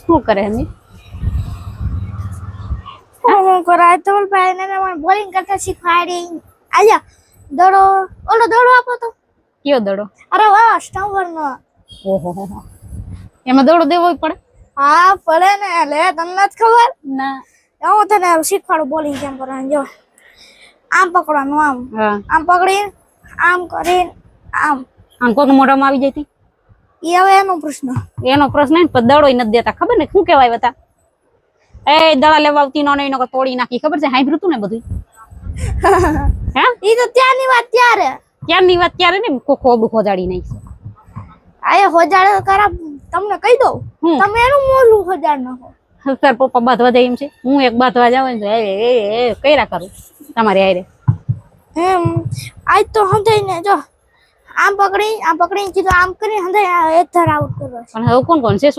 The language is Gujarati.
શું કરે હે હું કરાય તો ભાઈ ને મને બોલિંગ કરતા શીખવાડી આજા દડો ઓલો દડો આપો તો કયો દડો અરે વાહ સ્ટમ્પર નો ઓહો હો એમાં દડો દેવો પડે હા પડે ને લે તમને જ ખબર ના હું તને શીખવાડું બોલિંગ કેમ કરવાની જો આમ પકડવાનું આમ હા આમ પકડી આમ કરી આમ આમ કોક મોઢામાં આવી જતી ઈ હવે એનો પ્રશ્ન એનો પ્રશ્ન નહીં પણ દડો નથી દેતા ખબર ને શું કહેવાય બતા એ દડા લેવા આવતી નો નહીં તોડી નાખી ખબર છે હાંભળ્યું તું ને બધું હે ઈ તો ત્યાંની વાત ત્યારે ક્યારની વાત ક્યારે ને ખોબું ખોજાડી નાખી આય હોજાડે કરા તમને કહી દઉં તમે એનું મોલું હોજાડ નાખો સર પપ્પા બાંધવા જાય એમ છે હું એક બાંધવા જાવ ને એ કઈરા કરું તમારી હારે એમ આજ તો હંધાઈ ને જો આમ પકડી કીધું આમ કરી હંધાઈ એક ધર આઉટ કરવા પણ હવે કોણ કોણ છે